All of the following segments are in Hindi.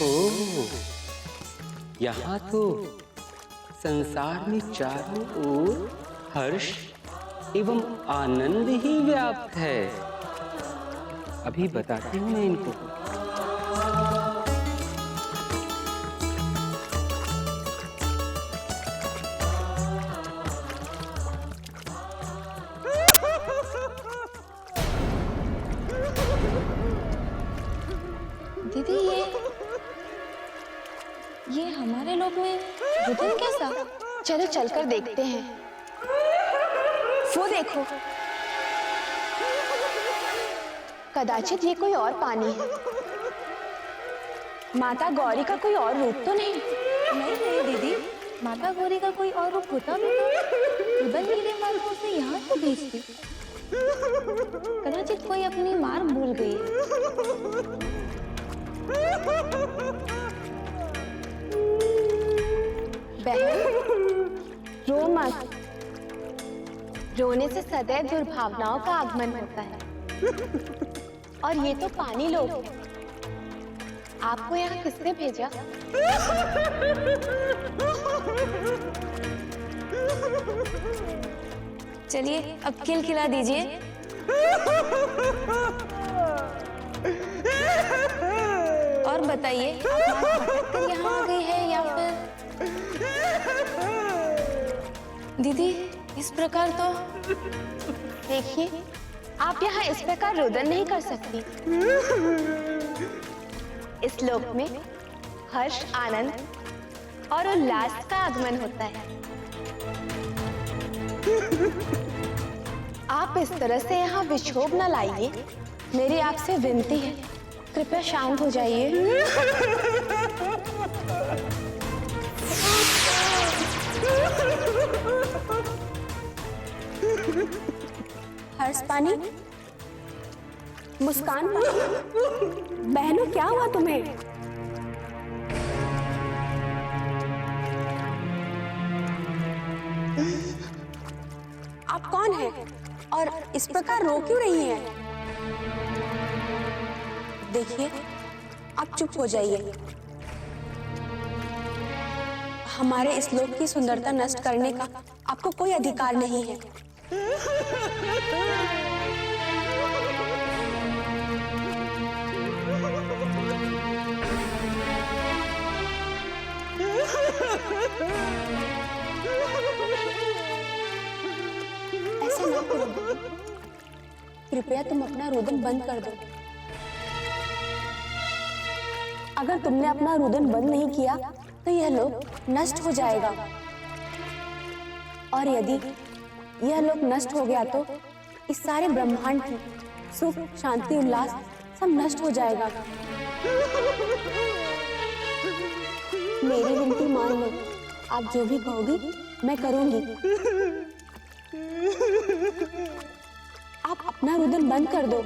ओह, यहाँ तो संसार में चारों ओर हर्ष एवं आनंद ही व्याप्त है। अभी बताती हूँ मैं इनको। दीदी, ये हमारे लोक में रुदन कैसा? चलो चलकर देखते हैं। वो देखो, कदाचित ये कोई और पानी है। माता गौरी का कोई और रूप तो नहीं? नहीं दीदी, माता गौरी का कोई और रूप होता भी तो रुदन गिरे मार्गों से यहाँ तो भेजती। कदाचित कोई अपनी मार्ग भूल गई है। बहन, रो मत। रोने से सदैव दुर्भावनाओं का आगमन होता है। और ये तो पानी लोग है। आपको यहाँ किसने भेजा? चलिए अब खिला दीजिए। और बताइए, आप भटक कर यहाँ आ गई है या फिर? दीदी, इस प्रकार तो देखिए, आप यहाँ इस प्रकार रुदन नहीं कर सकती। इस लोक में हर्ष, आनंद और उल्लास का आगमन होता है। आप इस तरह से यहाँ विक्षोभ न लाइए। मेरी आपसे विनती है, कृपया शांत हो जाइए। हर्ष पानी, मुस्कान पानी, बहनों क्या हुआ तुम्हें? आप कौन हैं और इस प्रकार रो क्यों रही हैं? देखिए, आप चुप हो जाइए। हमारे इस लोक की सुंदरता नष्ट करने का आपको कोई अधिकार नहीं है। ऐसा ना करो, कृपया तुम अपना रुदन बंद कर दो। अगर तुमने अपना रुदन बंद नहीं किया तो यह लोक नष्ट हो जाएगा, और यदि यह लोक नष्ट हो गया तो इस सारे ब्रह्मांड की सुख, शांति, उल्लास सब नष्ट हो जाएगा। मेरी विनती मान लो, आप जो भी कहोगी मैं करूंगी। आप अपना रुदन बंद कर दो।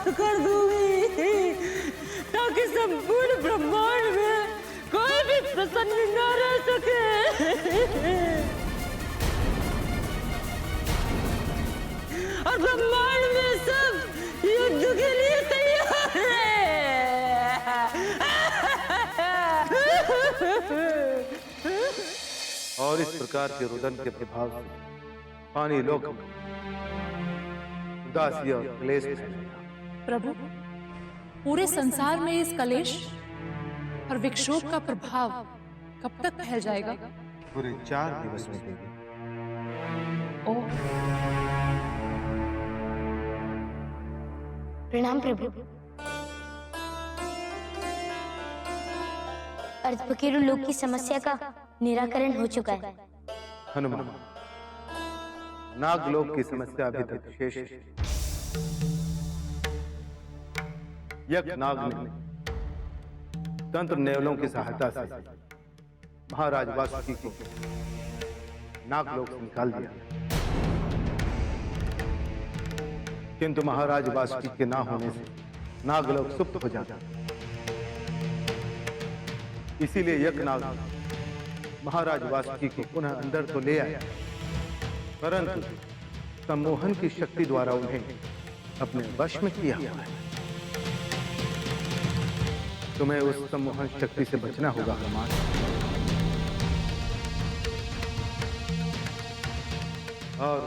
कर दूंगी ताकि संपूर्ण ब्रह्मांड में कोई भी प्रसन्न न रह सके। और ब्रह्मांड में सब युद्ध के लिए तैयार है। और इस प्रकार के रुदन के प्रभाव से पानी लोक में उदासी और क्लेश फैलेगा। प्रभु, पूरे संसार में इस कलेश और विक्षोभ का प्रभाव कब तक फैल जाएगा? पूरे 4 दिवस में देवी। ओह, प्रणाम प्रभु। अर्धपकीरू लोग की समस्या का निराकरण हो चुका है। हनुमान, नागलोक की समस्या अभी तक शेष है। यज्ञ नाग ने तंत्र नेवलों की सहायता से महाराज वासुकी को नागलोक से निकाल दिया, किंतु महाराज वासुकी के ना होने से नागलोक सुप्त हो जाता। इसीलिए यज्ञनाग महाराज वासुकी को पुनः अंदर तो ले आया, परंतु सम्मोहन की शक्ति द्वारा उन्हें अपने वश में किया हुआ है। तुम्हें उस सम्मोहन शक्ति से बचना होगा हनुमान। और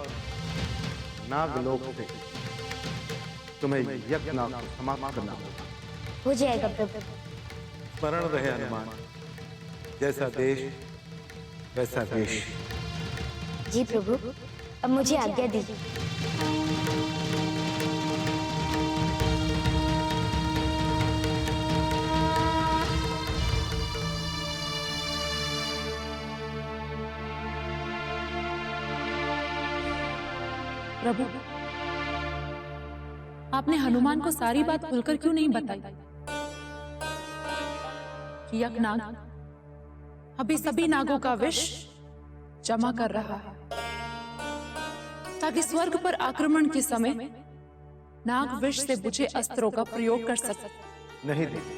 नागलोक से तुम्हें यज्ञनाग को समाप्त करना होगा। हो जाएगा प्रभु। स्मरण रहे हनुमान, जैसा देश वैसा देश। जी प्रभु, अब मुझे आज्ञा दीजिए। प्रभु, आपने हनुमान को सारी बात खुलकर क्यों नहीं बताई कि यज्ञनाग अभी सभी नागों का विष जमा कर रहा है, ताकि स्वर्ग पर आक्रमण के समय नाग विष से बुझे अस्त्रों का प्रयोग कर सके? नहीं देवी,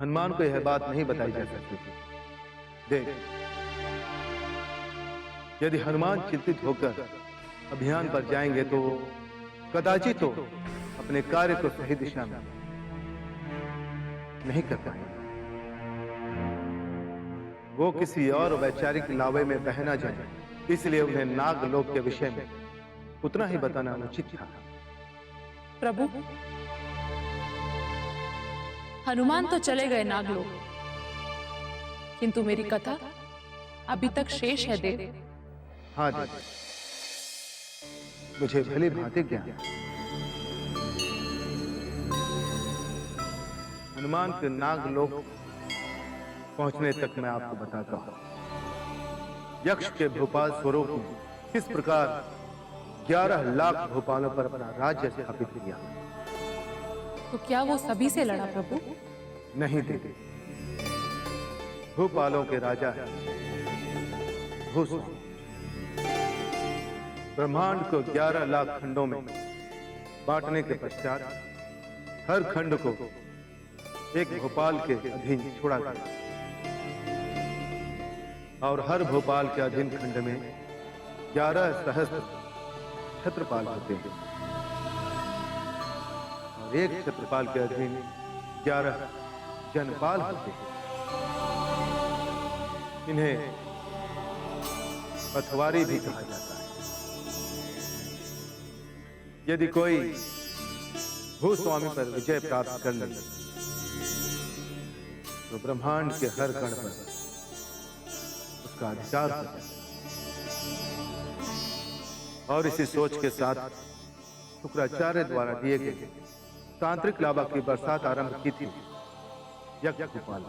हनुमान को यह बात नहीं बताई जा सकती थी। देख, यदि हनुमान चिंतित होकर अभियान पर जाएंगे तो कदाचित तो अपने कार्य को सही दिशा में नहीं कर पाएंगे। वो किसी और वैचारिक लावे में बह न जाए, इसलिए उन्हें नागलोक के विषय में उतना ही बताना उचित था। प्रभु, हनुमान तो चले गए नागलोक, किंतु मेरी कथा अभी तक शेष है देव। हाँ देवी, मुझे भली भांति ज्ञान। हनुमान के नागलोक पहुंचने तक मैं आपको बताता हूं यक्ष के भोपाल स्वरूप में किस प्रकार 11 लाख भोपालों पर अपना राज्य स्थापित किया। तो क्या वो सभी से लड़ा प्रभु? नहीं देवी, भूपालों के राजा है भूस्वामी। ब्रह्मांड को 11 लाख खंडों में बांटने के पश्चात हर खंड को एक भोपाल के अधीन छोड़ा गया, और हर भोपाल के अधीन खंड में 11 सहस्त्र छत्रपाल होते हैं, और एक छत्रपाल के अधीन 11 जनपाल होते हैं। इन्हें पथवारी भी कहा जाता है। यदि कोई भूस्वामी पर विजय प्राप्त कर ले तो ब्रह्मांड के हर कण पर उसका अधिकार हो जाए। और इसी सोच के साथ शुक्राचार्य द्वारा दिए गए तांत्रिक लाभा की बरसात आरंभ की थी यज्ञ गोपाल।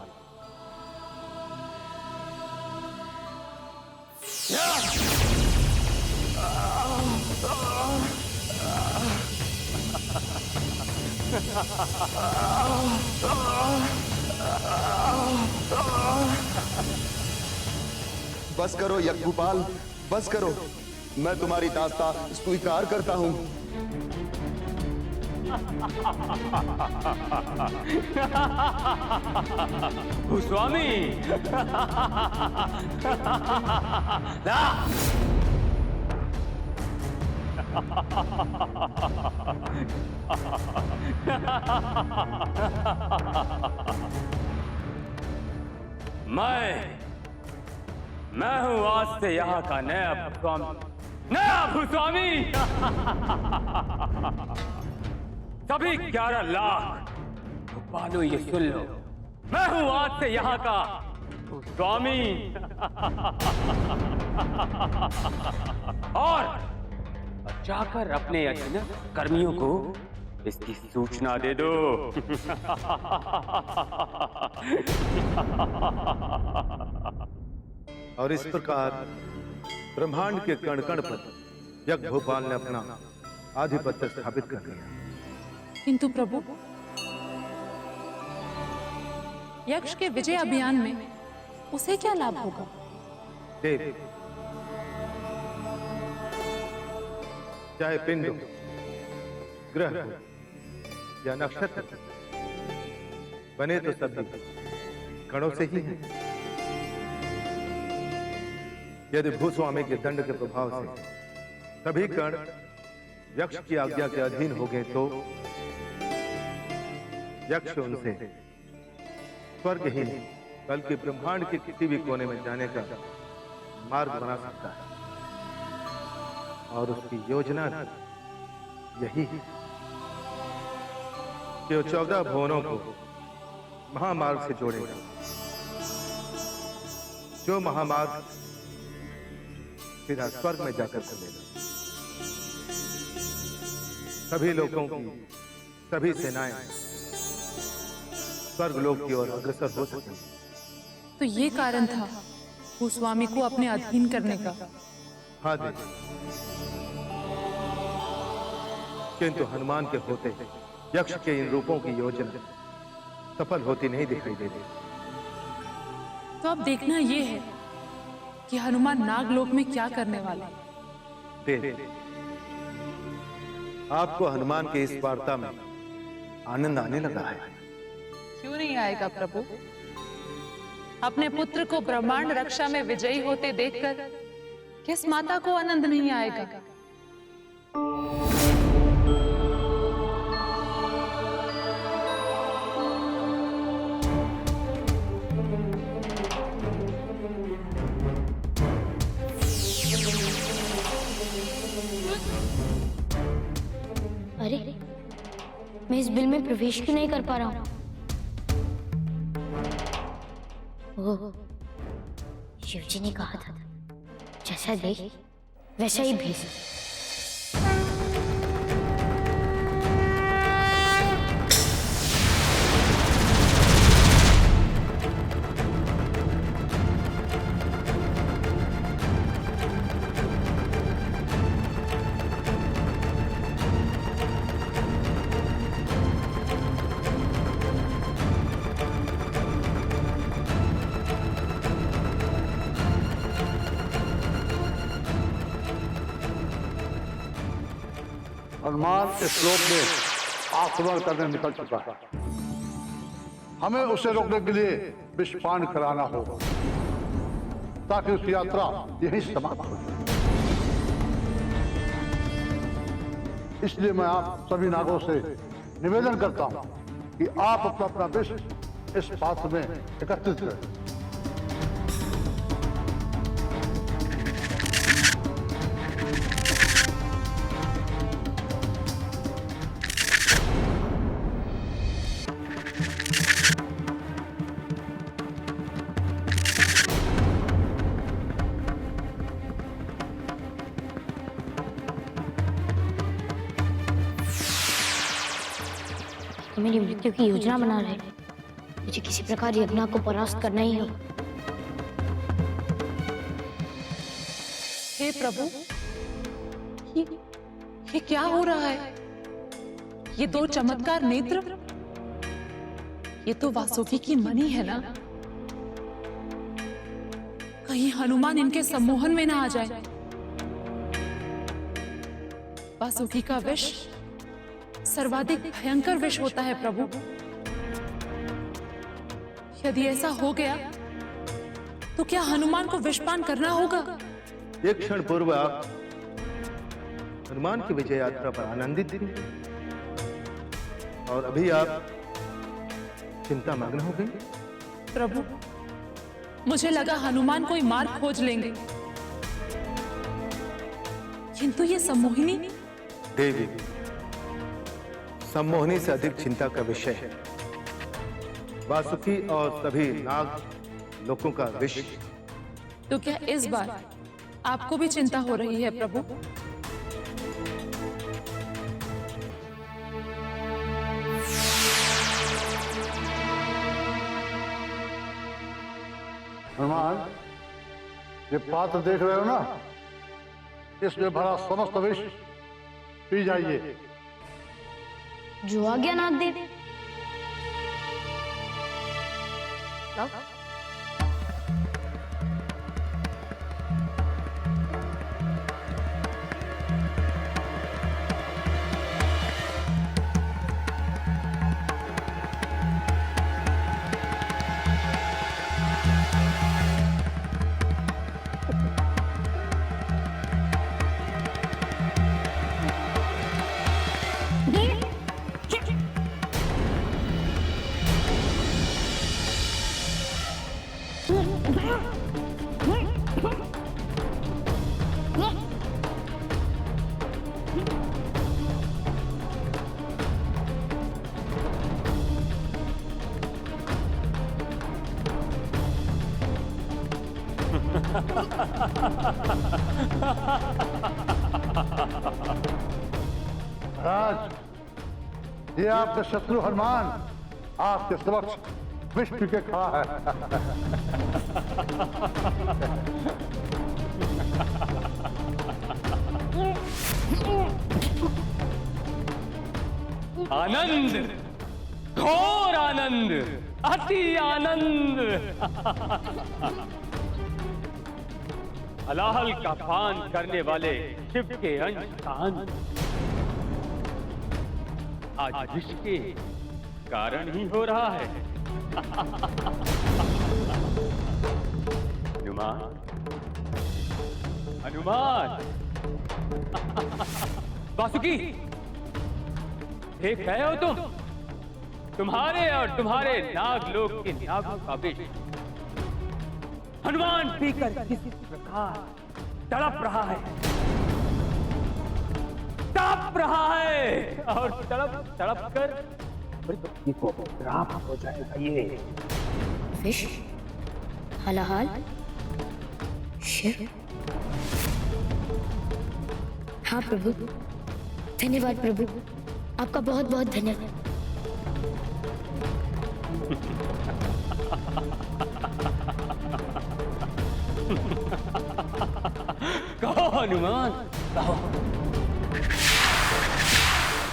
बस करो यज्ञगोपाल, बस करो। मैं तुम्हारी दास्ता स्वीकार करता हूं। भूस्वामी मैं हूं आज से यहाँ का नया भूस्वामी। सभी 11 लाख भोपालो ये सुन लो, मैं हूं आज से यहाँ का भूस्वामी। और जाकर अपने अधीनस्थ कर्मियों को इसकी सूचना दे दो। और इस प्रकार ब्रह्मांड के कण कण पर यज्ञ भोपाल ने अपना आधिपत्य स्थापित कर दिया। किंतु प्रभु, यक्ष के विजय अभियान में उसे क्या लाभ होगा? देव, चाहे पिंड हो, ग्रह हो या नक्षत्र, बने तो सभी कणों से ही हैं। यदि भूस्वामी के दंड के प्रभाव से सभी कण यक्ष की आज्ञा के अधीन हो गए तो यक्ष उनसे स्वर्ग ही नहीं बल्कि ब्रह्मांड के किसी भी कोने में जाने का मार्ग बना सकता है। और उसकी योजना यही है कि वो 14 भुवनों को महामार्ग से जोड़ेगा। जो महामार्ग सीधा स्वर्ग में जाकर खुलेगा। सभी लोगों की सभी सेनाएं स्वर्ग लोक की ओर अग्रसर हो सकें। तो ये कारण था भूस्वामी को अपने अधीन करने का। हाँ देवी, किंतु हनुमान के होते यक्ष के इन रूपों की योजना सफल होती नहीं दिखाई देती। तो अब देखना ये है कि हनुमान नागलोक में क्या करने वाले हैं। देवी, आपको हनुमान की इस वार्ता में आनंद आने लगा है। क्यों नहीं आएगा प्रभु? अपने पुत्र को ब्रह्मांड रक्षा में विजयी होते देखकर किस माता को आनंद नहीं आएगा? अरे, मैं इस बिल में प्रवेश क्यों नहीं कर पा रहा हूँ? ओह, शिव जी ने कहा था जैसा देख वैसा ही भेज। हनुमान इस लोक में आक्रमण करने निकल चुका है। हमें उसे रोकने के लिए विषपान कराना होगा ताकि उसकी यात्रा यहीं समाप्त हो जाए। इसलिए मैं आप सभी नागों से निवेदन करता हूं कि आप अपना अपना विष इस पात्र में एकत्रित करें। मेरी मृत्यु की योजना बना रहे हैं। मुझे किसी प्रकार यज्ञ को परास्त करना ही होगा। हे प्रभु, ये क्या हो रहा है? ये दो चमत्कार नेत्र, ये तो वासुकी की मणि है ना? कहीं हनुमान इनके सम्मोहन में ना आ जाए। वासुकी का विष सर्वाधिक भयंकर विष होता है प्रभु। यदि ऐसा हो गया तो क्या हनुमान को विषपान करना होगा? एक क्षण पूर्व आप हनुमान की विजय यात्रा पर आनंदित थी और अभी आप चिंता मग्न हो गई। प्रभु, मुझे लगा हनुमान कोई मार्ग खोज लेंगे, किंतु ये सम्मोहिनी। देवी, सम्मोहनी से अधिक चिंता का विषय है वासुकी और सभी नाग लोगों का विष। तो क्या इस बार आपको भी चिंता हो रही है प्रभु। हनुमान, ये पात्र देख रहे हो ना, इसमें भरा समस्त विष पी जाइए। जो आज्ञा नाथ देव। महाराज, ये आपका शत्रु हनुमान आपके समक्ष विष पी के खड़ा है। आनंद, घोर आनंद, अति आनंद। हलाहल का पान करने वाले शिव के अंश का अंत आज विष के कारण ही हो रहा है। हनुमान, हनुमान, वासुकी, देख रहे हो तुम? तुम्हारे और तुम्हारे नागलोक के नागों का विष हनुमान पीकर किसी प्रकार तड़प रहा है, तड़प रहा है, और तड़प तड़प कर मृत्यु को प्राप्त हो जाएगा। ये विष, हलाहल, शिव। हाँ प्रभु, धन्यवाद प्रभु, आपका बहुत बहुत धन्यवाद। कहो हनुमान, कहो।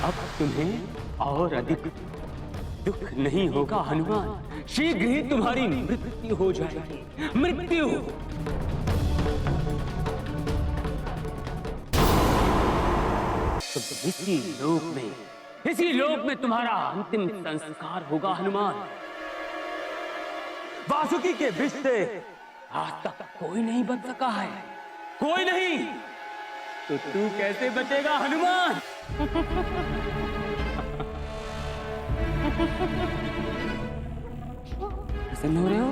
अब तुम्हें और अधिक दुख नहीं होगा हनुमान। शीघ्र ही तुम्हारी मृत्यु हो जाएगी, मृत्यु। इसी लोक में तुम्हारा अंतिम संस्कार होगा हनुमान। वासुकी के विष से आज तक कोई नहीं बच सका है, कोई नहीं। तो तू कैसे बचेगा हनुमान? प्रसन्न हो रहे हो?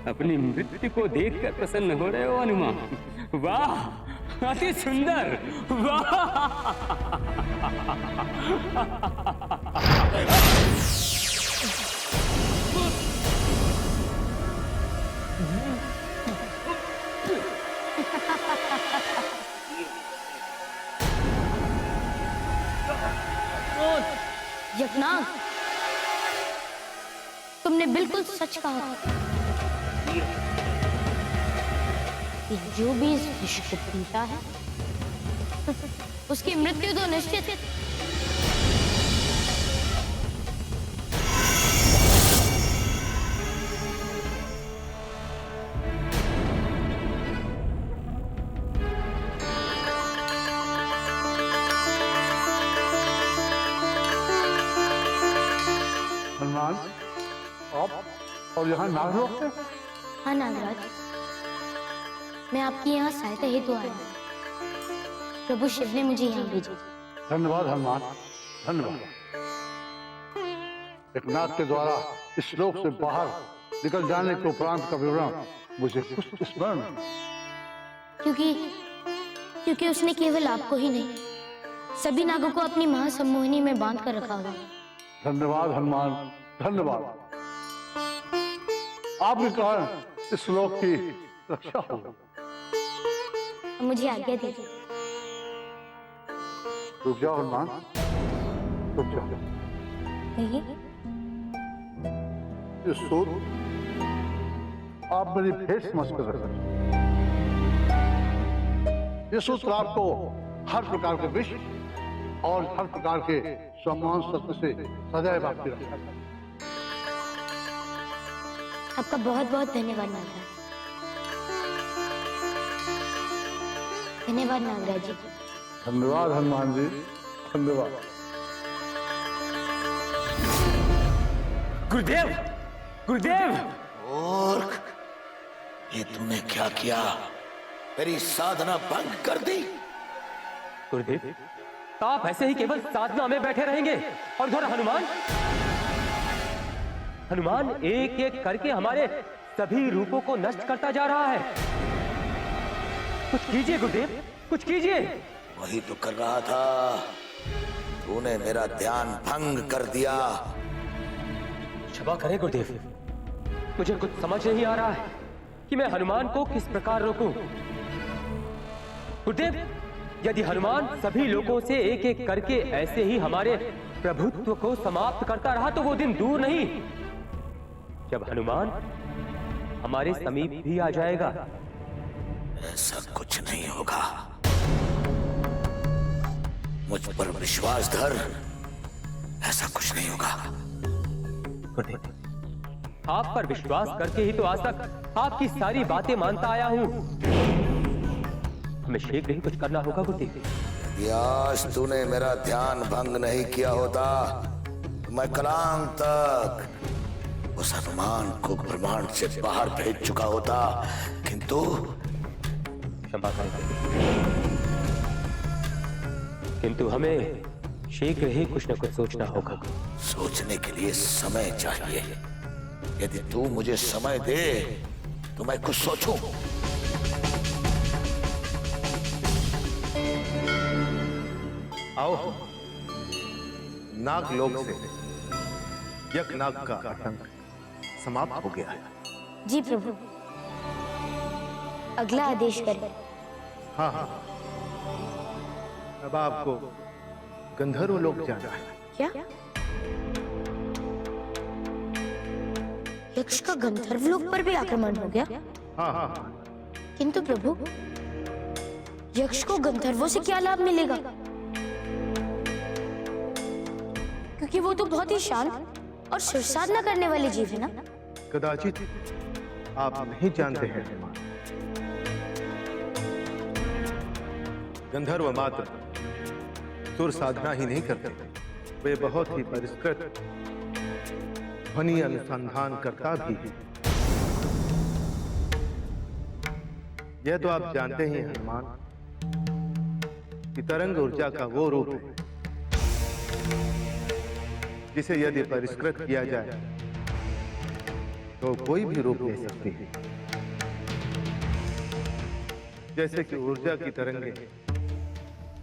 अपनी मृत्यु को देखकर प्रसन्न हो रहे हो हनुमान? वाह, अति सुंदर, वाह। यज्ञनाथ, तुमने बिल्कुल सच कहा कि जो भी इस विष को पीता है उसकी मृत्यु तो निश्चित है। हनुमान, आप और यहाँ नागलोक से? हाँ नागराज, मैं आपकी यहाँ सहायता हेतु आया हूँ। प्रभु शिव ने मुझे यहाँ भेजा। धन्यवाद हनुमान, धन्यवाद। एक नाग के द्वारा इस लोक से बाहर निकल जाने के उपरांत का विवरण मुझे कुछ स्मरण है। क्योंकि उसने केवल आपको ही नहीं, सभी नागों को अपनी महासम्मोहिनी में बांध कर रखा हुआ। धन्यवाद हनुमान, धन्यवाद। आपके कारण इस लोक की रक्षा हो। मुझे आज्ञा दीजिए। रुक जाओ हनुमान, रुक जाओ। कहिए। ये सूत आप मेरी भेंट समझ कर रखें। ये सूत्र आपको हर प्रकार के विष और हर प्रकार के सम्मान शस्त्र से सदैव आपकी रक्षा करें। आपका बहुत बहुत धन्यवाद नागराज। धन्यवाद नागराज जी। धन्यवाद हनुमान जी, धन्यवाद। गुरुदेव, गुरुदेव! मूर्ख, ये तूने क्या किया? मेरी साधना भंग कर दी। गुरुदेव, आप ऐसे ही केवल साधना में बैठे रहेंगे और उधर हनुमान एक एक करके हमारे सभी रूपों को नष्ट करता जा रहा है। कुछ कीजिए गुरुदेव, कुछ कीजिए। वही तो कर रहा था, तूने मेरा ध्यान भंग कर दिया। क्षमा करें गुरुदेव, मुझे कुछ समझ नहीं आ रहा है कि मैं हनुमान को किस प्रकार रोकूं। गुरुदेव, यदि हनुमान सभी लोगों से एक एक करके ऐसे ही हमारे प्रभुत्व को समाप्त करता रहा तो वो दिन दूर नहीं जब हनुमान हमारे समीप भी आ जाएगा। ऐसा कुछ नहीं होगा। मुझ पर विश्वास धर, ऐसा कुछ नहीं होगा। गुरुदेव, आप पर विश्वास करके ही तो आज तक आपकी सारी बातें मानता आया हूं। हमें शीघ्र ही कुछ करना होगा गुरुदेव। यदि आज तूने मेरा ध्यान भंग नहीं किया होता तो मैं कलाम तक उस हनुमान को ब्रह्मांड से बाहर भेज चुका होता, किंतु क्षमा करें, किंतु हमें शीघ्र ही कुछ न कुछ सोचना होगा। सोचने के लिए समय चाहिए। यदि तू मुझे समय दे तो मैं कुछ सोचूं। आओ, नागलोक से यज्ञनाग का आतंक समाप्त हो गया है। जी प्रभु, अगला आदेश करें। हाँ हाँ, अब आपको गंधर्व लोक जाना है। क्या? यक्ष का गंधर्व लोक पर भी आक्रमण हो गया? हाँ हाँ हाँ, किंतु प्रभु, यक्ष को गंधर्वों से क्या लाभ मिलेगा? क्योंकि वो तो बहुत ही शांत और सुरसाधना करने वाले जीव है ना? कदाचित आप नहीं जानते हैं हनुमान, गंधर्व मात्र सुर साधना ही नहीं करते, वे बहुत ही परिष्कृत ध्वनि अनुसंधान करता भी है। यह तो आप जानते ही हैं हनुमान कि तरंग ऊर्जा का वो रूप है जिसे यदि परिष्कृत किया जाए तो कोई भी रूप ले सकती है। जैसे कि ऊर्जा की तरंगें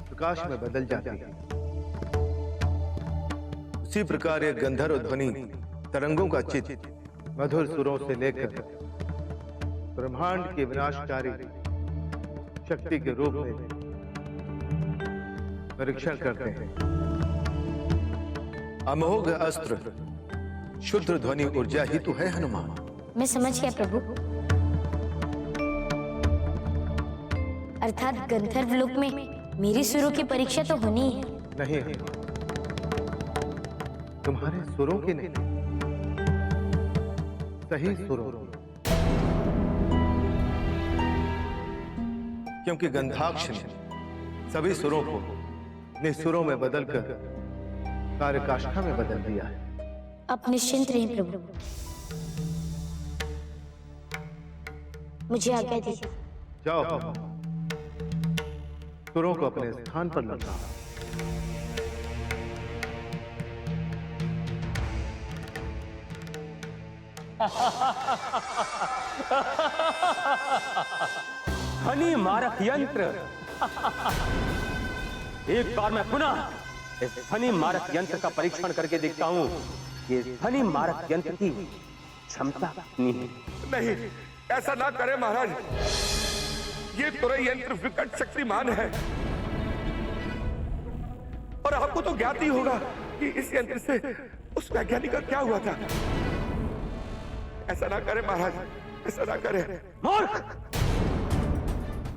प्रकाश में बदल जाती है, उसी प्रकार एक गंधर्व ध्वनि तरंगों का चित्त मधुर सुरों से लेकर ब्रह्मांड की विनाशकारी शक्ति के रूप में परीक्षण करते हैं। अमोघ अस्त्र शुद्ध ध्वनि ऊर्जा ही तो है हनुमान। मैं समझ गया प्रभु। अर्थात गंधर्व लोक में मेरी सुरों की परीक्षा तो होनी ही है। नहीं, तुम्हारे सुरों की नहीं, सही सुरों की। क्योंकि गंधाक्ष ने सभी सुरों को निस्सुरों में बदलकर कार्यकाष्ठा में बदल दिया है। आप निश्चिंत रहें प्रभु, मुझे आज्ञा दीजिए। जाओ, सुरों को अपने स्थान पर लौटाओ। ध्वनि मारक यंत्र। एक बार मैं पुनः इस ध्वनि मारक यंत्र का परीक्षण करके देखता हूं कि ध्वनि मारक यंत्र की क्षमता कितनी है। नहीं, ऐसा ना करें महाराज, ये तुरई यंत्र विकट शक्तिमान है और आपको तो ज्ञात ही होगा कि इस यंत्र से उस वैज्ञानिक का क्या हुआ था। ऐसा ना करें महाराज, ऐसा ना करें। मूर्ख!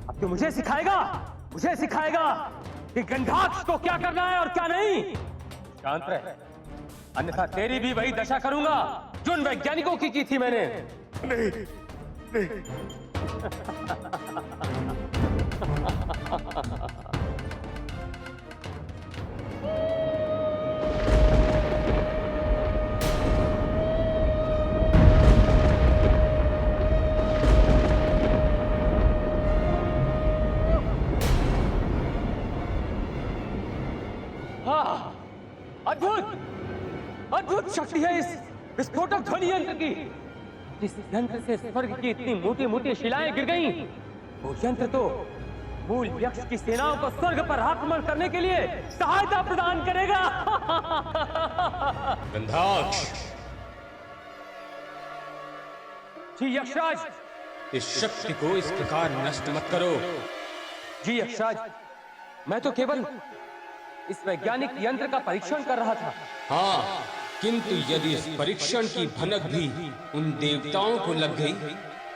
अब तो मुझे सिखाएगा कि गंधाक्ष को क्या करना है और क्या नहीं। शांत रह, अन्यथा तेरी भी वही दशा करूंगा जो उन वैज्ञानिकों की थी मैंने। नहीं, नहीं। हाँ, अद्भुत शक्ति है इस विस्फोटक ध्वनि यंत्र की। जिस यंत्र से स्वर्ग की इतनी मोटी मोटी शिलाएं गिर गईं, वो यंत्र तो मूल यक्ष की सेनाओं को स्वर्ग पर आक्रमण करने के लिए सहायता प्रदान करेगा। गंधाक्ष, जी यक्षराज। इस शक्ति को इस प्रकार नष्ट मत करो। जी यक्षराज, मैं तो केवल इस वैज्ञानिक यंत्र का परीक्षण कर रहा था। हाँ, किंतु यदि इस परीक्षण की भनक भी उन देवताओं को लग गई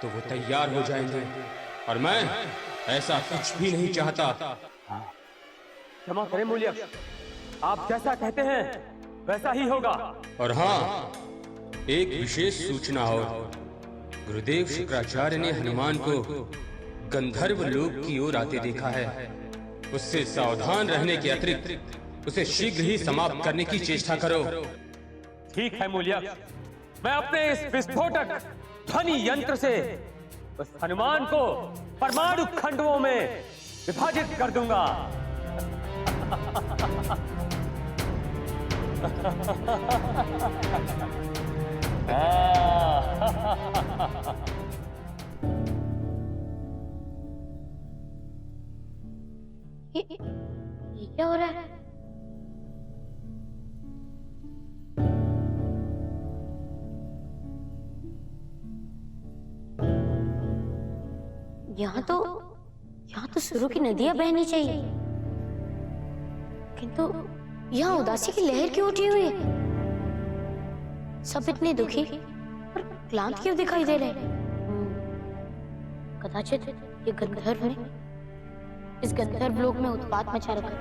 तो वो तैयार हो जाएंगे, और मैं ऐसा कुछ भी नहीं चाहता। क्षमा करें मूल्यक्ष, आप जैसा कहते हैं वैसा ही होगा। और हाँ, एक विशेष सूचना और, गुरुदेव शुक्राचार्य ने हनुमान को गंधर्व लोक की ओर आते देखा है। उससे सावधान रहने के अतिरिक्त उसे शीघ्र ही समाप्त करने की चेष्टा करो। ठीक है मूल्यक्ष, मैं अपने इस विस्फोटक ध्वनि यंत्र से उस हनुमान को परमाणु खंडों में विभाजित कर दूंगा। ये क्या हो रहा है? यहाँ तो सुरों की नदियां बहनी चाहिए, किंतु यहाँ उदासी की लहर क्यों उठी हुई है? सब इतने दुखी और क्लांत क्यों दिखाई दे रहे हैं? कदाचित ये गंधर्व ने इस गंधर्व लोक में उत्पात मचा रखा है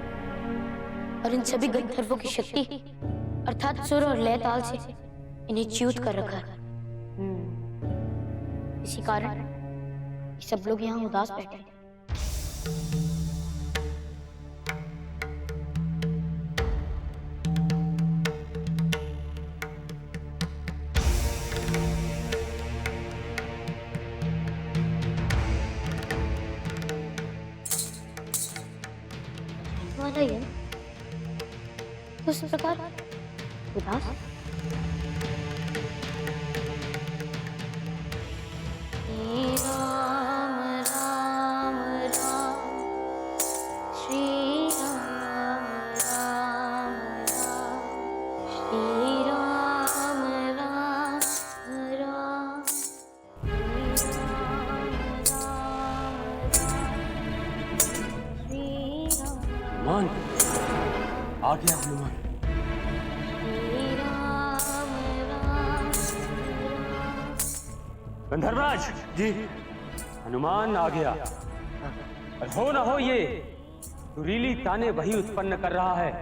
और इन सभी गंधर्वों की शक्ति अर्थात सुर और लय ताल से इन्हें च्युत कर रखा है। इसी कारण सब लोग यहाँ उदास बैठे हैं। वाला ये तो उस प्रकार उदास आ गया हनुमान। गंधर्वराज जी, हनुमान आ गया। और हो ना हो ये सुरीली ताने वही उत्पन्न कर रहा है,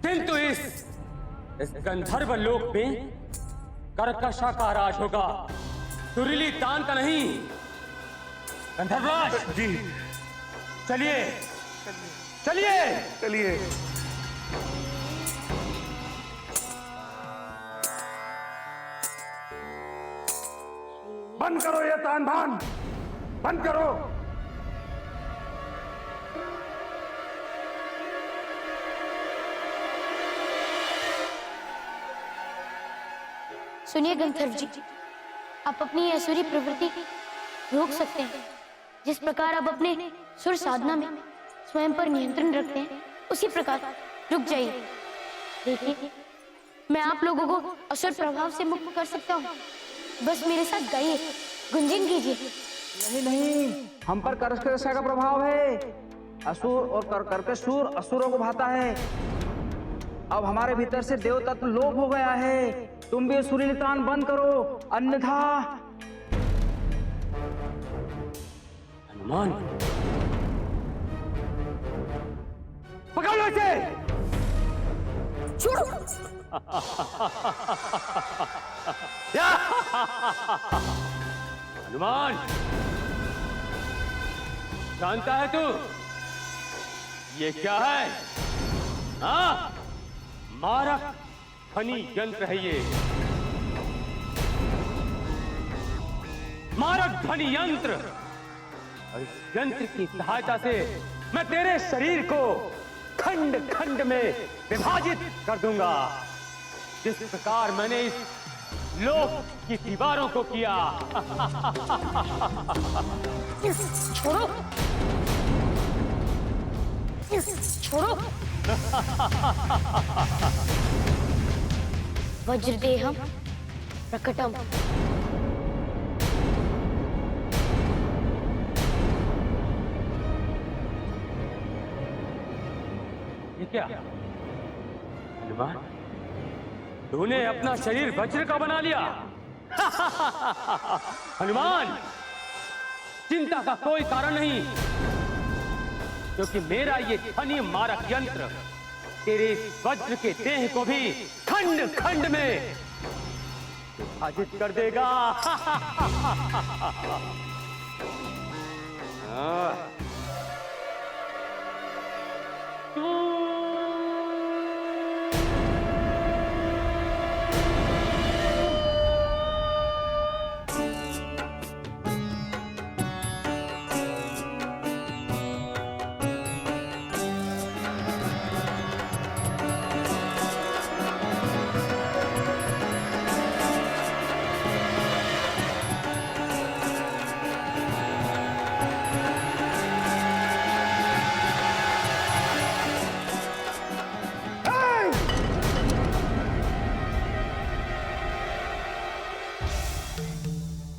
किंतु इस गंधर्व लोक में कर्कशा का राज होगा, सुरीली तान का नहीं। गंधर्वराज जी, चलिए चलिए चलिए। बंद करो ये तान बान, बंद करो। सुनिए गंधर्व जी, आप अपनी असुरी प्रवृत्ति रोक सकते हैं। जिस प्रकार आप अपने सुर साधना में स्वयं पर नियंत्रण रखते हैं, उसी प्रकार रुक जाइए। देखिए, मैं आप लोगों को असुर प्रभाव से मुक्त कर सकता हूँ। बस मेरे साथ गाइए, गुंजन कीजिए। नहीं नहीं, हम पर कर्कश का प्रभाव है। असुर और कर्कशूर असुरों को भाता है। अब हमारे भीतर से देव तत्व लोप हो गया है। तुम भी सुरीली तान बंद करो, अन्यथा। हनुमान, पकड़ लो इसे। छोड़ो। हनुमान, जानता है तू ये क्या है? हाँ, मारक ध्वनि यंत्र है ये। मारक ध्वनि यंत्र। और इस यंत्र की सहायता से मैं तेरे शरीर को खंड खंड में विभाजित कर दूंगा, जिस प्रकार मैंने इस लोक की दीवारों को किया। छोड़ो, छोड़ो। वज्रदेहम प्रकटम। ये क्या हनुमान, तूने अपना शरीर वज्र का बना लिया। हनुमान, चिंता का कोई कारण नहीं, क्योंकि मेरा ये ध्वनि मारक यंत्र तेरे इस वज्र के देह को भी खंड खंड में विभाजित कर देगा।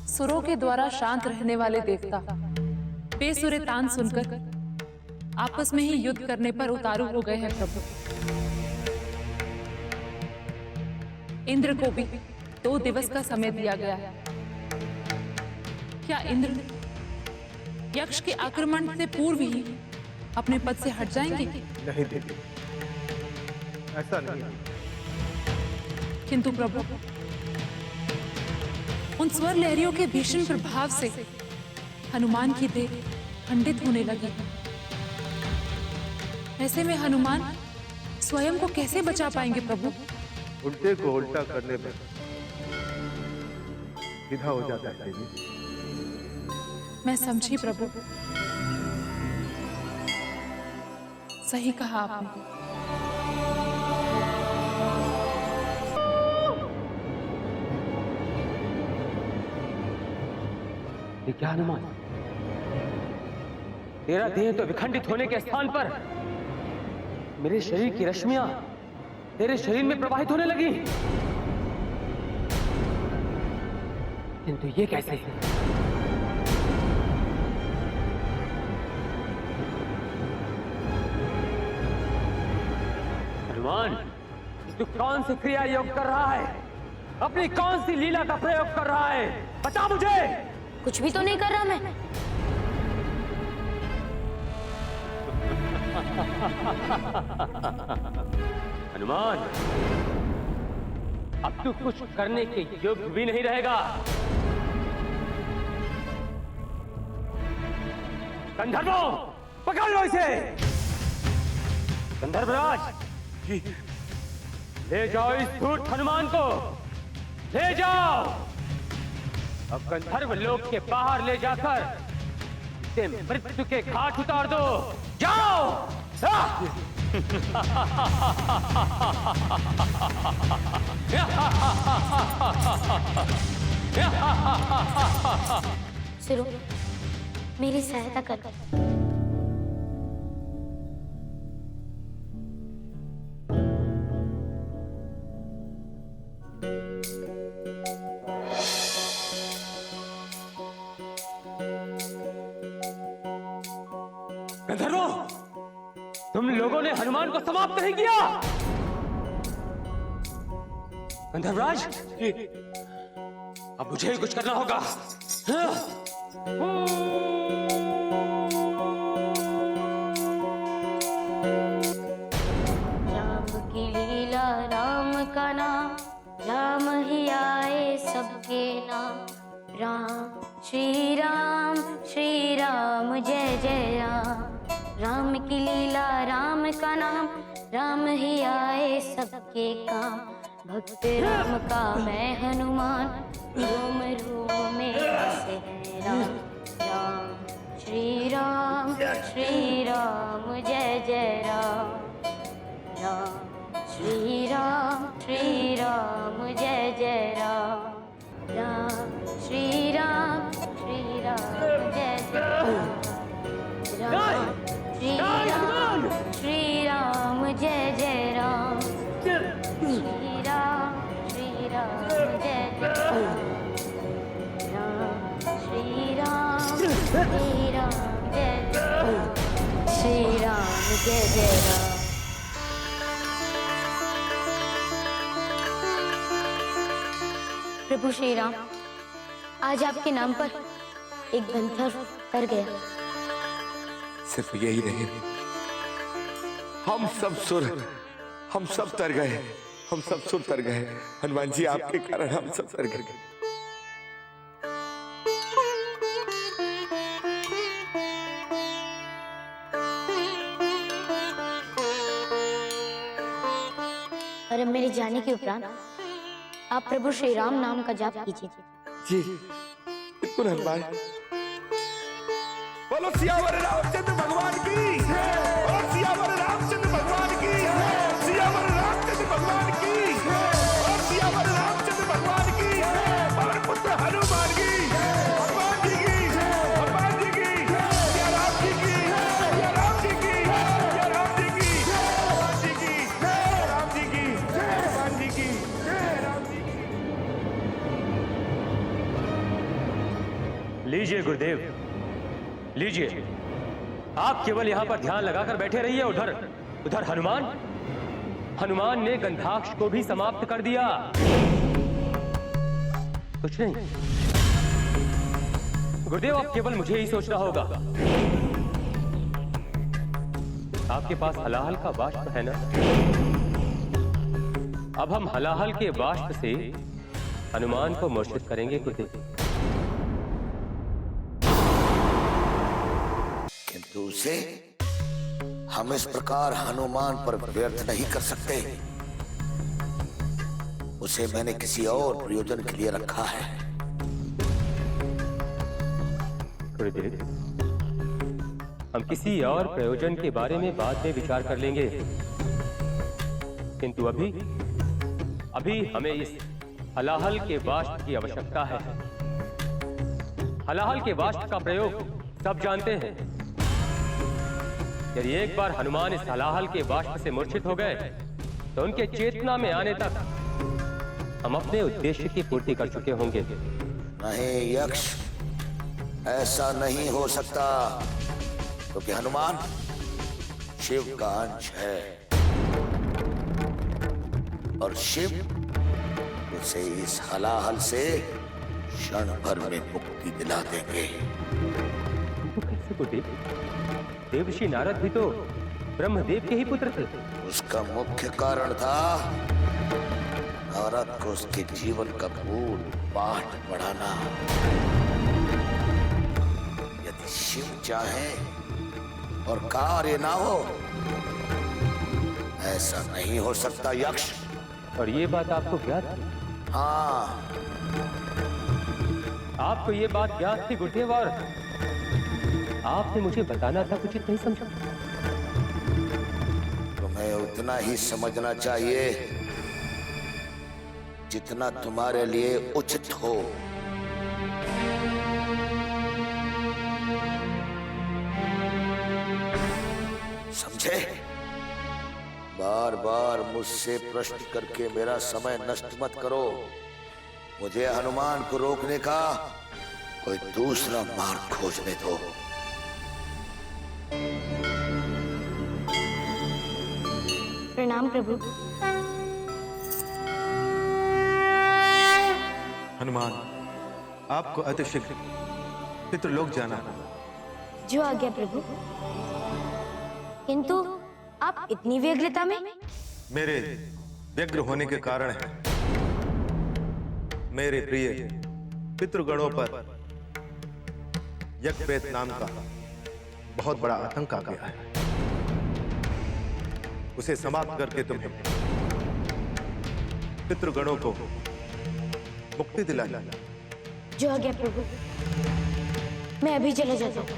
सुरों के द्वारा शांत रहने वाले देवता बेसुरे तान सुनकर आपस में ही युद्ध करने पर उतारू हो गए हैं प्रभु। इंद्र को भी 2 दिवस का समय दिया गया है। क्या इंद्र यक्ष के आक्रमण से पूर्व ही अपने पद से हट जाएंगे? नहीं देवी, ऐसा नहीं। किंतु प्रभु, उन स्वर लहरियों के भीषण प्रभाव से हनुमान की देह खंडित होने लगी। ऐसे में हनुमान स्वयं को कैसे बचा पाएंगे प्रभु? उल्टे को उल्टा करने में सीधा हो जाता है देवी। मैं समझी प्रभु, सही कहा आपने। ये क्या हनुमान, तेरा देह तो विखंडित होने के स्थान पर मेरे शरीर की रश्मियां तेरे शरीर में प्रवाहित होने लगी, किंतु ये कैसे? हनुमान, तू कौन सी क्रिया योग कर रहा है? अपनी कौन सी लीला का प्रयोग कर रहा है? बता मुझे। कुछ भी तो नहीं कर रहा मैं। हनुमान, अब तू कुछ करने के योग्य भी नहीं रहेगा। गंधर्वों, पकड़ लो इसे। गंधर्वराज, ले जाओ इस धूर्त हनुमान को, ले जाओ। अब गंधर्व लोक के बाहर ले जाकर इसे मृत्यु के घाट उतार दो। जाओ। सुरो, मेरी सहायता कर। गंधर्वों, तुम लोगों ने हनुमान को समाप्त नहीं किया। गंधर्वराज, अब मुझे ही कुछ करना होगा। राम की लीला राम का नाम, राम ही आए सबके नाम। राम श्री राम जय जय राम। राम की लीला राम का नाम, राम ही आए सबके काम। भक्त राम का मैं हनुमान, रोम रोम में बसे हैं राम। राम श्री राम जय जय राम। राम श्री राम जय जय राम। राम श्री राम जय जय राम। राम श्री राम जय जय राम। श्री राम जय जय राम। राम श्री राम जय जय राम। श्री राम जय जय राम। प्रभु श्री राम, आज आपके नाम पर एक गंधर्व तर गया। सिर्फ यही नहीं, हम सब तर गए, हम सब सुर तर गए। हनुमान जी, आपके कारण हम सब तर गए। और अब मेरे जाने के उपरांत आप प्रभु श्री राम नाम का जाप कीजिए। जी बिल्कुल हनुमान। बोलो सियावर रामचंद्र भगवान की, बोलो सियावर रामचंद्र भगवान की, सियावर रामचंद्र भगवान की, बोलो सियावर रामचंद्र भगवान की, पवन पुत्र हनुमान की, हनुमान जी की, हनुमान जी की, या राम जी की, या राम जी की, या राम जी की, हनुमान जी की, राम जी की, हनुमान जी की, राम जी की। लीजिए गुरुदेव, लीजिए। आप केवल यहाँ पर ध्यान लगाकर बैठे रहिए। उधर हनुमान ने गंधाक्ष को भी समाप्त कर दिया। कुछ नहीं गुरुदेव, अब केवल मुझे ही सोचना होगा। आपके पास हलाहल का बाष्प है ना? अब हम हलाहल के बाष्प से हनुमान को मूर्छित करेंगे गुरुदेव। किंतु उसे हम इस प्रकार हनुमान पर व्यर्थ नहीं कर सकते। उसे मैंने किसी और प्रयोजन के लिए रखा है। गुरुदेव, हम किसी और प्रयोजन के बारे में बाद में विचार कर लेंगे, किंतु अभी हमें इस हलाहल के बाष्प की आवश्यकता है। हलाहल के बाष्प का प्रयोग सब जानते हैं। यदि एक बार हनुमान इस हलाहल के बाष्प से मूर्छित हो गए तो उनके चेतना में आने तक हम अपने उद्देश्य की पूर्ति कर चुके होंगे। नहीं यक्ष, ऐसा नहीं हो सकता, क्योंकि हनुमान शिव का अंश है और शिव उसे इस हलाहल से क्षण भर में मुक्ति दिला देंगे। कैसे गुरुदेव? देवर्षि नारद भी तो ब्रह्मदेव के ही पुत्र थे। उसका मुख्य कारण था नारद को उसके जीवन का मूल पाठ पढ़ाना। यदि शिव चाहे और कार्य ना हो, ऐसा नहीं हो सकता यक्ष। और ये बात आपको ज्ञात थी? हाँ, आपको ये बात ज्ञात थी गुरुदेव, और आपने मुझे बताना था, उचित नहीं समझा? तुम्हें उतना ही समझना चाहिए जितना तुम्हारे लिए उचित हो। समझे? बार बार मुझसे प्रश्न करके मेरा समय नष्ट मत करो। मुझे हनुमान को रोकने का कोई दूसरा मार्ग खोजने दो। प्रणाम प्रभु। हनुमान, आपको अतिशीघ्र पितृलोक जाना है। जो आज्ञा प्रभु। किंतु आप इतनी व्यग्रता में? मेरे व्यग्र होने के कारण है मेरे प्रिय पितृगणों पर यज्ञप्रेत नाम का बहुत बड़ा आतंक आ गया है। उसे समाप्त करके तुम्हें पितृगणों को मुक्ति दिलाना। जो आज्ञा प्रभु। मैं अभी चला जाता हूँ।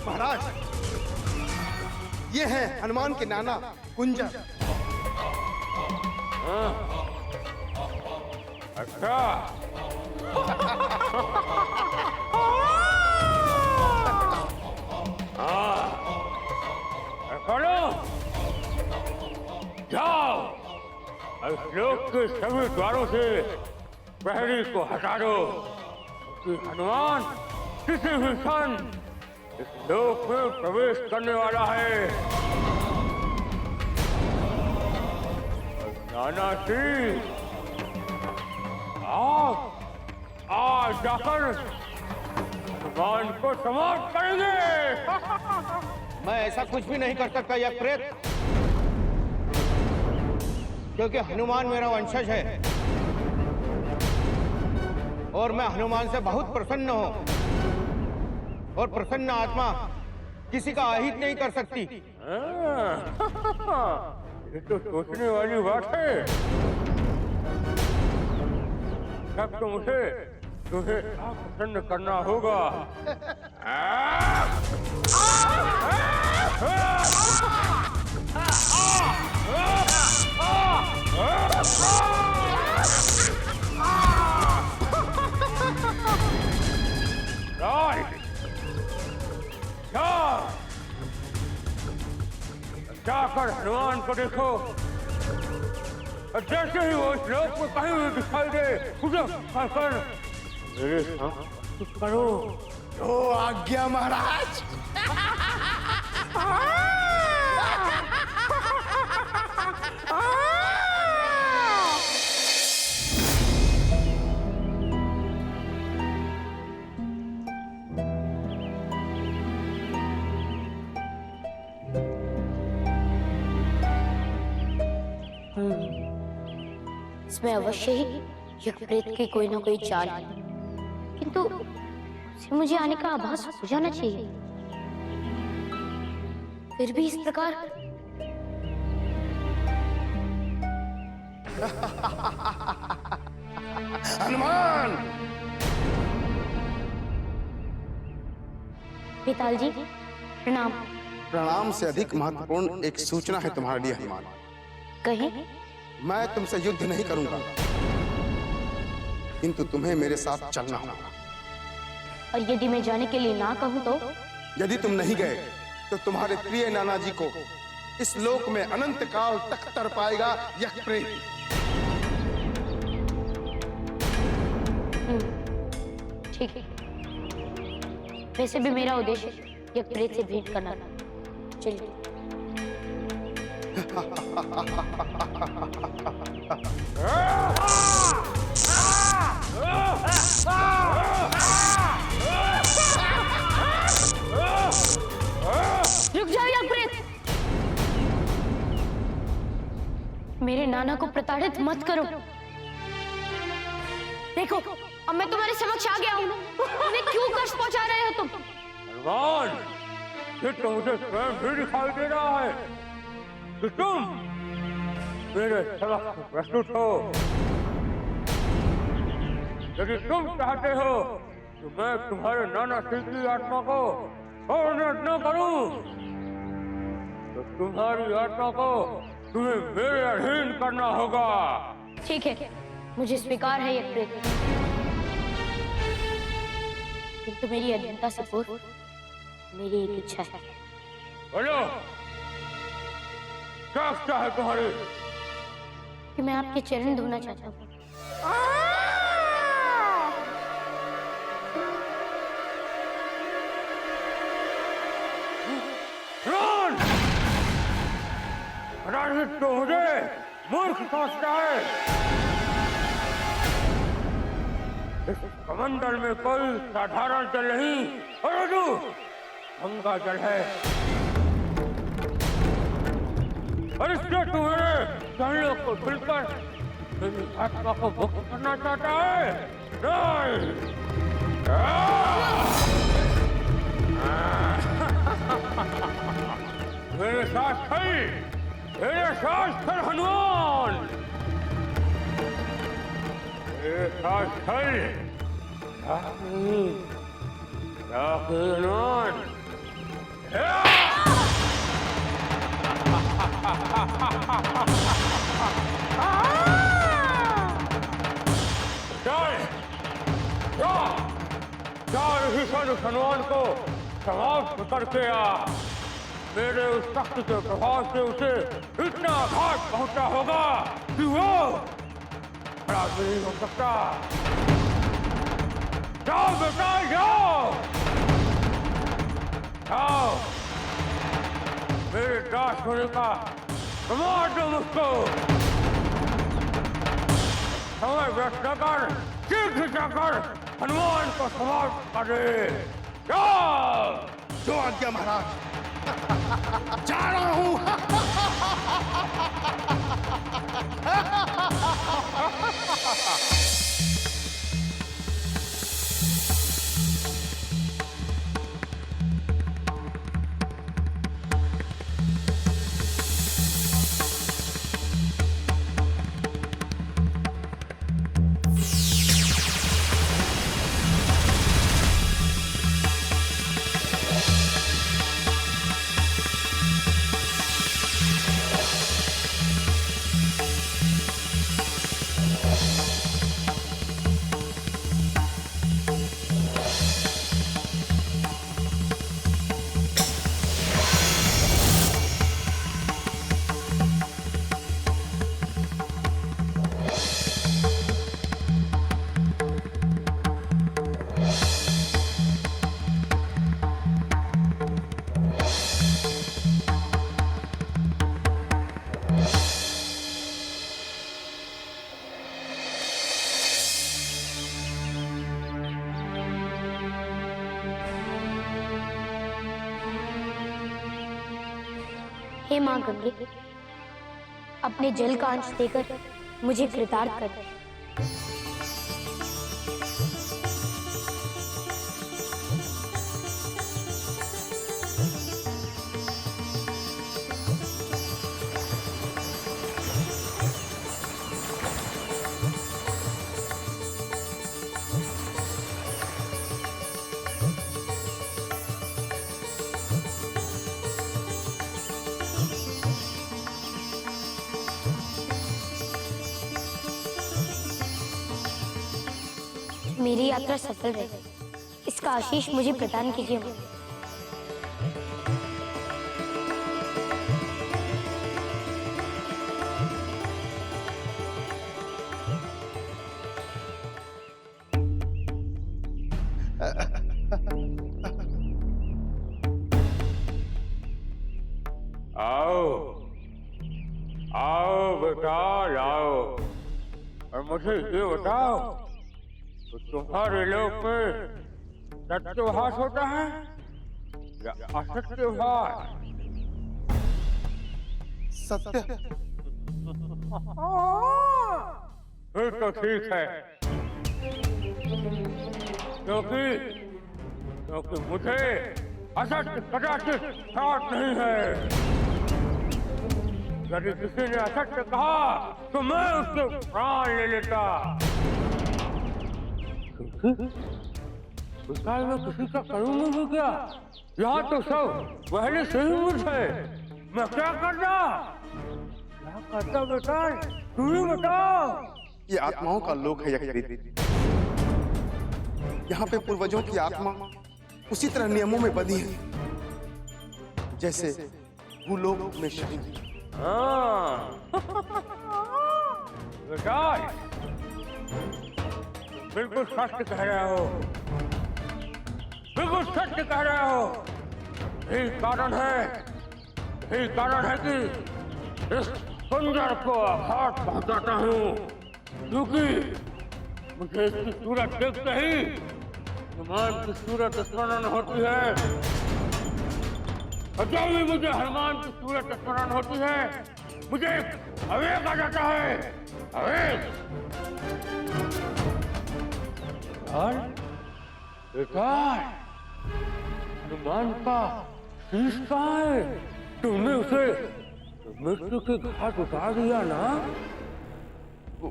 महाराज, ये है हनुमान के नाना कुंजर। अच्छा। चलो जाओ, इस लोक के सभी द्वारों से प्रहरी को हटा दो, क्योंकि हनुमान किसी भी क्षण इस लोक में प्रवेश करने वाला है। नाना जी, आप आज जाकर हनुमान को समाप्त करेंगे। मैं ऐसा कुछ भी नहीं कर सकता यज्ञप्रेत, क्योंकि हनुमान मेरा वंशज है और मैं हनुमान से बहुत प्रसन्न हूँ, और प्रसन्न आत्मा किसी का अहित नहीं कर सकती। ये तो सोचने वाली बात है। तब तो मुझे तुझे प्रसन्न करना होगा। जाकर हनुमान को देखो, जैसे ही वो इस लोक में कहीं भी दिखाई दे उसे पकड़ मेरे साथ कुछ करो। ओ आज्ञा महाराज। इसमें अवश्य ही यज्ञप्रेत की कोई ना कोई चाल है, किंतु उसे मुझे आने का आभास हो जाना चाहिए। फिर भी इस प्रकार हनुमान। पिताल जी प्रणाम। प्रणाम से अधिक महत्वपूर्ण एक सूचना है तुम्हारे लिए हनुमान। कहें। मैं तुमसे युद्ध नहीं करूंगा, किंतु तुम्हें मेरे साथ चलना होगा। और यदि मैं जाने के लिए ना कहूं तो? यदि तुम नहीं गए तो तुम्हारे प्रिय नाना जी को इस लोक में अनंत काल तक तड़पाएगा यज्ञप्रेत। ठीक है, वैसे भी मेरा उद्देश्य यज्ञप्रेत से भेंट करना था। चलिए। रुक जाओ यज्ञप्रेत। मेरे नाना को प्रताड़ित मत करो। देखो, अब मैं तुम्हारे समक्ष आ गया हूँ। उन्हें क्यों कष्ट पहुंचा रहे हो तुम? हनुमान, ये तो मुझे स्वयं भी दिखाई दे रहा है कि तुम मेरे समक्ष प्रस्तुत हो। यदि तुम चाहते हो कि मैं तुम्हारे नाना सिंह की आत्मा को अवनत न करूं, तो तुम्हारी आत्मा को तुम्हें मेरे अधीन करना होगा। ठीक है, मुझे स्वीकार है यज्ञप्रेत, किंतु मेरी अधीनता से पूर्व मेरी एक इच्छा है। बोलो। क्या इच्छा है तुम्हारी? कि मैं आपके चरण धोना चाहता हूँ। द्रोण! पराजित तो मुझे मूर्ख समझता है। इस कमंडल में कोई साधारण जल नहीं, अरजू गंगा जल है। और इससे तू मेरे चरणों को छूकर मेरी आत्मा को मुक्त करना चाहता है? नहीं! मेरे साथ चल, मेरे साथ चल हनुमान, मेरे साथ चल। हनुमान हनुमान को समाप्त करके आ। मेरे उस शक्ति के प्रभाव से उसे इतना घाट पहुंचा होगा कि वो खड़ा नहीं हो सकता। जाओ बेटा, जाओ जाओ, मेरे दास होने का प्रमाण दो मुझको। समय व्यस्त न कर, शीघ्र जाकर हनुमान को समाप्त कर दे। जाओ। जो आज्ञा महाराज। जा रहा हूं। हे मां गंगे, अपने जल का अंश देकर मुझे कृतार्थ कर दे। मेरी यात्रा सफल रहे, इसका आशीष मुझे प्रदान कीजिए। आओ आओ बेटा, आओ और मुझे ये बताओ, तो तुम्हारे लोक में सत्यभास होता है या असत्यभास? सत्य। फिर तो ठीक है, क्योंकि मुझे असत्य कदाचित साथ नहीं है। यदि किसी ने असत्य कहा तो मैं उसके प्राण ले लेता। विशाल में किसी का करूंगा भी क्या? यहाँ तो सब पहले से ही मुझ है। मैं क्या करता बेटा, तू ही बताओ। ये आत्माओं का लोक है यज्ञ। यहाँ पे पूर्वजों की आत्मा उसी तरह नियमों में बंधी है जैसे भूलोक में शनि हाँ। विशाल, बिल्कुल सत्य कह रहे हो, बिल्कुल सत्य कह रहे हो। यही कारण है कि इस खंजर को हाथ पहुंचाता हूँ, क्योंकि मुझे इसकी सूरत देखते ही हनुमान की सूरत स्मरण होती है। और जब भी मुझे हनुमान की सूरत स्मरण होती है, मुझे आवेग आ जाता है, आवेग। हनुमान का शीश कहाँ है? तुमने उसे मृत्यु के घाट उतार दिया ना? वो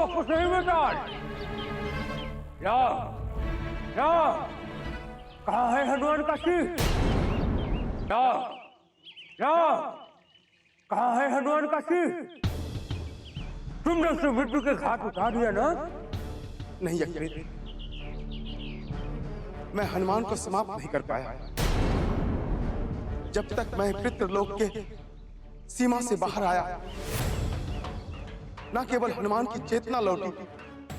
कुछ नहीं बेकार। क्या कहाँ है हनुमान का शीश? क्या कहाँ है हनुमान का शीश? तुमने उसे मृत्यु के घाट उतार दिया ना? नहीं यज्ञ, मैं हनुमान को समाप्त नहीं कर पाया। जब तक मैं पितृलोक के सीमा से बाहर आया, न केवल हनुमान की चेतना लौटी,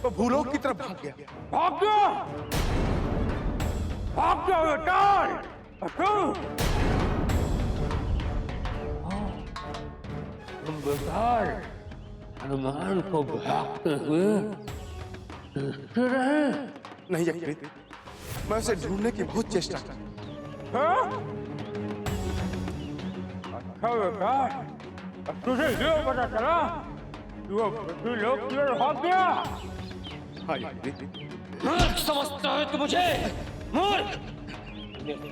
तो भूलोक की तरफ भाग गया। तुम बेकार हनुमान को भागते हुए देखते रहे? नहीं यज्ञ, मैं उसे ढूंढने की बहुत चेष्टा की। अच्छा बेकार, तुझे ये पता चला कि वो पृथ्वीलोक की ओर भाग गया? हाँ यज्ञ। मूर्ख समझता है तू मुझे? मूर्ख!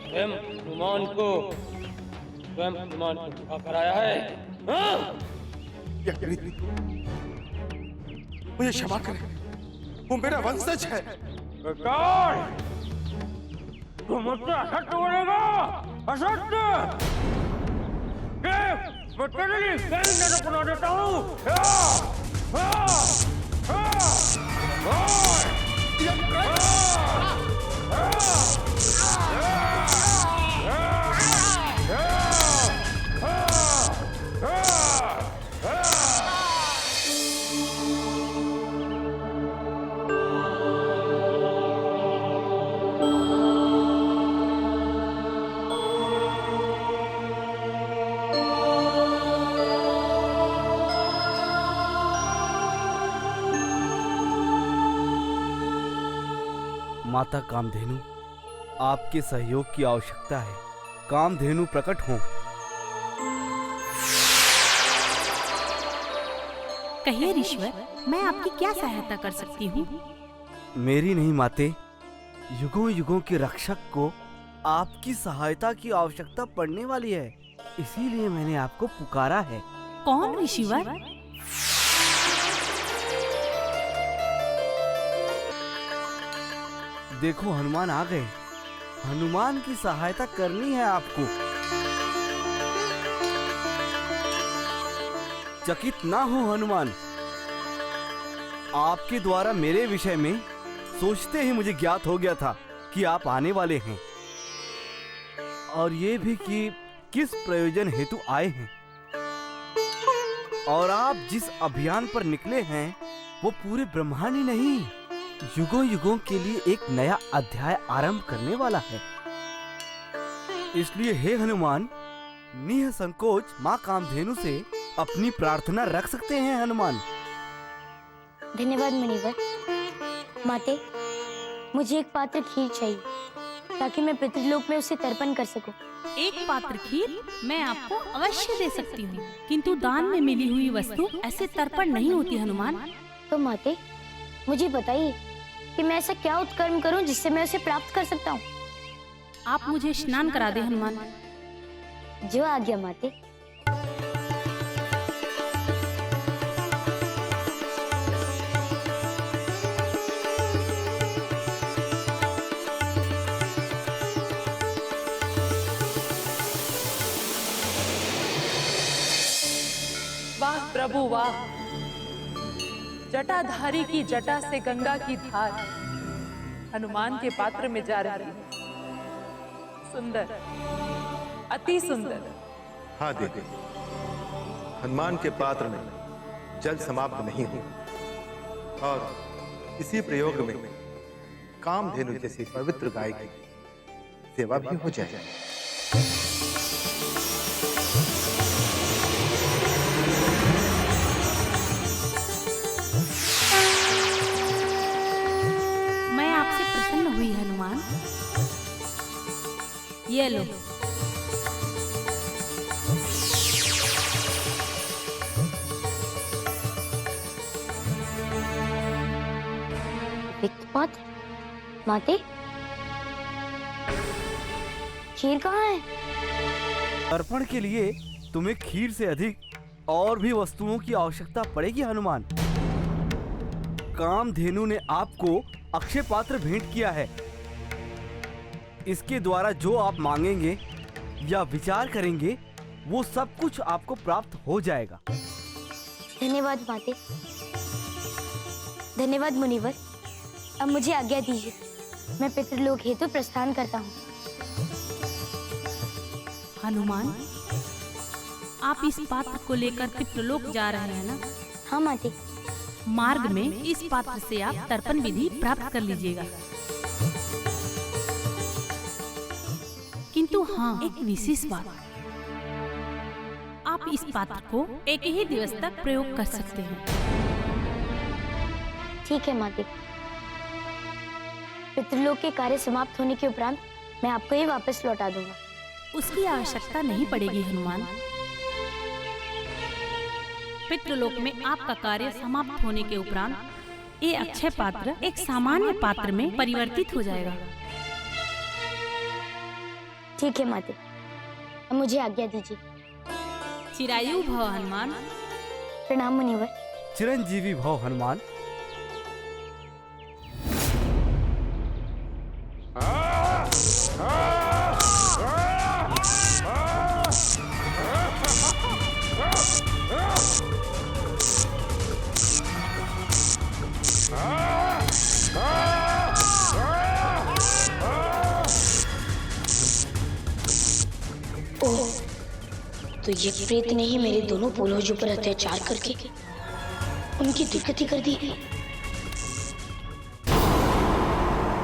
स्वयं हनुमान को उठा कर आया है। हाँ? मुझे क्षमा करें, वो मेरा वंशज है। बेकार! तू मुझसे असत्य बोलेगा? असत्य! मैं तेरे लिए कहीं न बना देता हूँ। माता कामधेनु, आपके सहयोग की आवश्यकता है। कामधेनु प्रकट हो। कहिए ऋषिवर, मैं आपकी क्या सहायता कर सकती हूँ? मेरी नहीं माते, युगों युगों के रक्षक को आपकी सहायता की आवश्यकता पड़ने वाली है, इसीलिए मैंने आपको पुकारा है। कौन ऋषिवर? देखो हनुमान आ गए। हनुमान की सहायता करनी है आपको। चकित ना हो हनुमान, आपके द्वारा मेरे विषय में सोचते ही मुझे ज्ञात हो गया था कि आप आने वाले हैं, और ये भी कि किस प्रयोजन हेतु आए हैं। और आप जिस अभियान पर निकले हैं वो पूरे ब्रह्मांड ही नहीं, युगों युगों के लिए एक नया अध्याय आरंभ करने वाला है। इसलिए हे हनुमान, निःसंकोच माँ कामधेनु से अपनी प्रार्थना रख सकते हैं हनुमान। धन्यवाद मुनिवर। माते, मुझे एक पात्र खीर चाहिए ताकि मैं पितृलोक में उसे तर्पण कर सकूं। एक पात्र खीर मैं आपको अवश्य दे सकती हूँ, किंतु दान में मिली हुई वस्तु ऐसे तर्पण नहीं होती हनुमान। तो माते, मुझे बताइए कि मैं ऐसा क्या उत्कर्म करूं जिससे मैं उसे प्राप्त कर सकता हूं? आप मुझे स्नान करा दे हनुमान। जो आज्ञा माते। वाह प्रभु वाह, जटाधारी की जटा से गंगा की धार हनुमान के पात्र में जा रही है। सुंदर, अति सुंदर। हाँ देवी, हनुमान के पात्र में जल समाप्त नहीं हुआ और इसी प्रयोग में कामधेनु जैसी पवित्र गाय की सेवा भी हो जाए। मैं आपसे प्रसन्न हुई हनुमान। ये लो। पात्र माते, खीर कहाँ है? अर्पण के लिए तुम्हें खीर से अधिक और भी वस्तुओं की आवश्यकता पड़ेगी हनुमान। कामधेनु ने आपको अक्षय पात्र भेंट किया है। इसके द्वारा जो आप मांगेंगे या विचार करेंगे वो सब कुछ आपको प्राप्त हो जाएगा। धन्यवाद माते। धन्यवाद मुनिवर। अब मुझे आज्ञा दीजिए, मैं पितृलोक हेतु प्रस्थान करता हूँ। हनुमान, आप इस पात्र को लेकर पितृलोक जा रहे हैं ना? हाँ माते। मार्ग में इस पात्र से आप तर्पण विधि प्राप्त कर लीजिएगा। किंतु हाँ, एक विशेष बात, आप इस पात्र को एक ही दिवस तक प्रयोग कर सकते हैं। ठीक है माते। पितृलोक के कार्य समाप्त होने के उपरांत मैं आपको ये वापस लौटा दूंगा। उसकी आवश्यकता नहीं पड़ेगी हनुमान। पितृलोक में आपका कार्य समाप्त होने के उपरांत ये अक्षय पात्र एक सामान्य पात्र में परिवर्तित हो जाएगा। ठीक है माते, अब मुझे आज्ञा दीजिए। चिरायु भव हनुमान। प्रणाम मुनिवर। चिरंजीवी भव हनुमान। तो ये प्रेत ने ही मेरे दोनों पूर्वजों पर अत्याचार करके उनकी दुर्गति कर दी है।